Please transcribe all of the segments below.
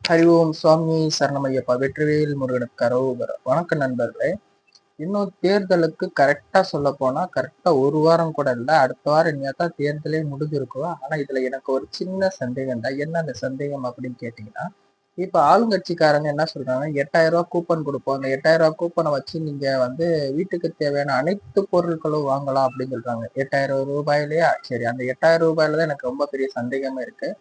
ஹரி ஓம் சுவாமி சரணமையப்பா. வெற்றிவேல் முருகனுக்கு கரோகரா. வணக்கம் நண்பர்களே. இன்னும் தேர்தலுக்கு கரெக்டா சொல்ல போனா கரெக்டா ஒரு வாரம் கூட இல்லை, அடுத்த வாரம் இனியாத்தான் தேர்தலே முடிஞ்சிருக்கும். ஆனா இதுல எனக்கு ஒரு சின்ன சந்தேகம் தான். என்ன அந்த சந்தேகம் அப்படின்னு கேட்டீங்கன்னா, இப்ப ஆளுங்கட்சிக்காரங்க என்ன சொல்றாங்க, 8,000 கூப்பன் கொடுப்போம், அந்த 8,000 கூப்பனை வச்சு நீங்க வீட்டுக்கு தேவையான அனைத்து பொருட்களும் வாங்கலாம் அப்படின்னு சொல்றாங்க. 8,000 ரூபாயிலேயே சரி, அந்த 8,000 ரூபாயில தான் எனக்கு ரொம்ப பெரிய சந்தேகமே இருக்கு.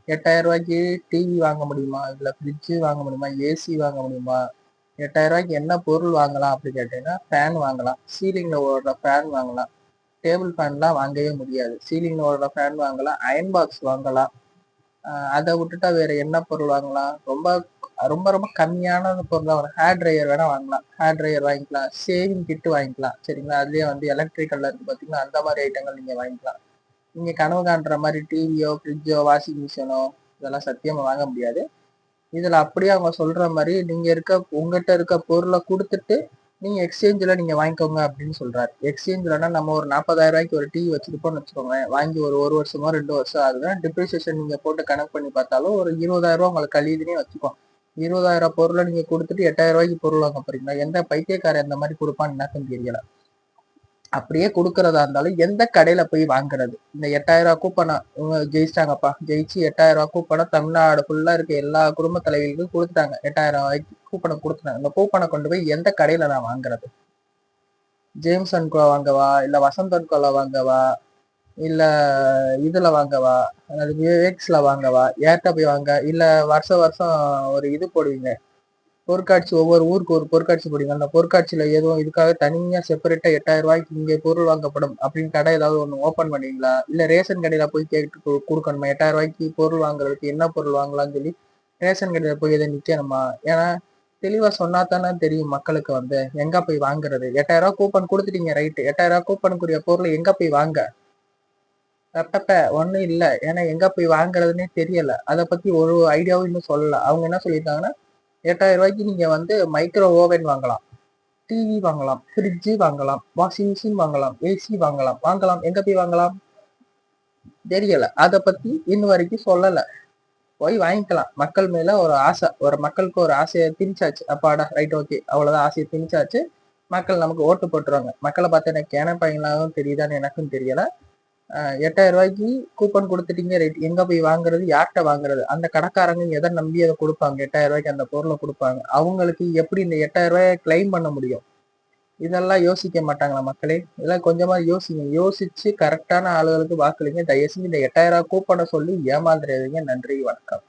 8,000 ரூபாய்க்கு டிவி வாங்க முடியுமா, இல்ல ஃப்ரிட்ஜ் வாங்க முடியுமா, ஏசி வாங்க முடியுமா? 8,000 ரூபாய்க்கு என்ன பொருள் வாங்கலாம் அப்படின்னு கேட்டீங்கன்னா, ஃபேன் வாங்கலாம், சீலிங்ல ஓடுற ஃபேன் வாங்கலாம். டேபிள் ஃபேன்லாம் வாங்கவே முடியாது. சீலிங்ல ஓடுற ஃபேன் வாங்கலாம், அயன் பாக்ஸ் வாங்கலாம். அதை விட்டுட்டா வேற என்ன பொருள் வாங்கலாம்? ரொம்ப ரொம்ப ரொம்ப கம்மியான பொருள் ஒரு ஹேர் ட்ரையர் வேணா வாங்கலாம். ஹேர் ட்ரையர் வாங்கிக்கலாம், சேவிங் கிட்டு வாங்கிக்கலாம். சரிங்களா? அதுலயே எலக்ட்ரிக்கல்ல இருக்கு பாத்தீங்கன்னா, அந்த மாதிரி ஐட்டங்கள் நீங்க வாங்கிக்கலாம். நீங்க கனவு காண்ற மாதிரி டிவியோ, ஃப்ரிட்ஜோ, வாஷிங் மிஷினோ இதெல்லாம் சத்தியமா வாங்க முடியாது. இதுல அப்படியே அவங்க சொல்ற மாதிரி உங்ககிட்ட இருக்க பொருளை கொடுத்துட்டு நீங்க எக்ஸ்சேஞ்சில் நீங்க வாங்கிக்கோங்க அப்படின்னு சொல்றாரு. எக்ஸ்சேஞ்சில்னா நம்ம ஒரு 40,000 ரூபாய்க்கு ஒரு டிவி வச்சிருப்போம்னு வச்சுக்கோங்க. வாங்கி ஒரு வருஷமோ 2 வருஷம் ஆகுதுன்னா டிப்ரிசியேஷன் நீங்க போட்டு கணக்கு பண்ணி பார்த்தாலும் ஒரு 20,000 ரூபாய் உங்களுக்கு கழியுதுன்னே வச்சுக்கோம். 20,000 பொருளை நீங்க கொடுத்துட்டு 8,000 ரூபாய்க்கு பொருள் வாங்க போறீங்களா? எந்த பைத்தியக்காரன் இந்த மாதிரி கொடுப்பான்னு எனக்கு தெரியல. அப்படியே கொடுக்கறதா இருந்தாலும் எந்த கடையில போய் வாங்குறது? இந்த 8,000 கூப்பனை ஜெயிச்சிட்டாங்கப்பா, ஜெயிச்சு 8,000 கூப்பனை தமிழ்நாடு ஃபுல்லா இருக்க எல்லா குடும்ப தலைவிகளுக்கும் கொடுத்துட்டாங்க. 8,000 ரூபாய்க்கு கூப்பனை கொடுத்துட்டாங்க. இந்த கூப்பனை கொண்டு போய் எந்த கடையில நான் வாங்குறது? ஜேம்ஸ் அண்ட் கோ வாங்கவா, இல்ல வசந்த் அண்ட் கோல வாங்கவா, இல்ல இதுல வாங்கவா, அதாவது விவேக்ஸ்ல வாங்கவா, ஏர்ட்ட போய் வாங்க, இல்ல வருஷம் வருஷம் ஒரு இது போடுவீங்க பொருட்காட்சி, ஒவ்வொரு ஊருக்கு ஒரு பொருட்காட்சி போடுவீங்க. அந்த பொருட்காட்சியில எதுவும் இதுக்காக தனியா செப்பரேட்டா 8,000 ரூபாய்க்கு இங்கே பொருள் வாங்கப்படும் அப்படின்னு கடை ஏதாவது ஒன்று ஓப்பன் பண்ணுவீங்களா? இல்ல ரேஷன் கடையில போய் கேட்டு கொடுக்கணுமா? 8,000 ரூபாய்க்கு பொருள் வாங்குறதுக்கு என்ன பொருள் வாங்கலாம்னு சொல்லி ரேஷன் கடையில போய் எதை நிக்கணுமா? ஏன்னா தெளிவா சொன்னா தானே தெரியும் மக்களுக்கு எங்க போய் வாங்குறது. 8,000 ரூபாய் கூப்பன் கொடுத்துட்டீங்க, ரைட்டு. 8,000 ரூபாய் கூப்பனுக்குரிய பொருளை எங்க போய் வாங்க? ஒண்ணும் இல்ல. ஏன்னா எங்க போய் வாங்குறதுன்னே தெரியல. அதை பத்தி ஒரு ஐடியாவும் இன்னும் சொல்லல. அவங்க என்ன சொல்லியிருக்காங்கன்னா, 8,000 ரூபாய்க்கு நீங்க மைக்ரோ ஓவன் வாங்கலாம், டிவி வாங்கலாம், ஃப்ரிட்ஜ் வாங்கலாம், வாஷிங் மிஷின் வாங்கலாம், ஏசி வாங்கலாம். வாங்கலாம், எங்க போய் வாங்கலாம் தெரியல. அதை பத்தி இன்னும் வரைக்கும் சொல்லல. போய் வாங்கிக்கலாம். மக்கள் மேல ஒரு ஆசை, மக்களுக்கு ஒரு ஆசையை திணிச்சாச்சு. அப்பாடா, ரைட், ஓகே, அவ்வளவுதான், ஆசையை திணிச்சாச்சு. மக்கள் நமக்கு ஓட்டு போட்டுருவாங்க. மக்களை பார்த்தா எனக்கு கேன பையனாகவும் தெரியுதான்னு எனக்கும் தெரியல. 8,000 ரூபாய்க்கு கூப்பன் கொடுத்துட்டீங்க, ரைட். எங்க போய் வாங்குறது? யார்கிட்ட வாங்குறது? அந்த கடைக்காரங்க எதை நம்பி அதை கொடுப்பாங்க? 8,000 ரூபாய்க்கு அந்த பொருளை கொடுப்பாங்க. அவங்களுக்கு எப்படி இந்த 8,000 ரூபாயை கிளைம் பண்ண முடியும்? இதெல்லாம் யோசிக்க மாட்டாங்களா மக்களே? இதெல்லாம் கொஞ்சமா யோசிங்க. யோசிச்சு கரெக்டான ஆளுகளுக்கு வாக்களிங்க. தயவு செஞ்சு இந்த 8,000 கூப்பனை சொல்லி ஏமாந்துடாதீங்க. நன்றி, வணக்கம்.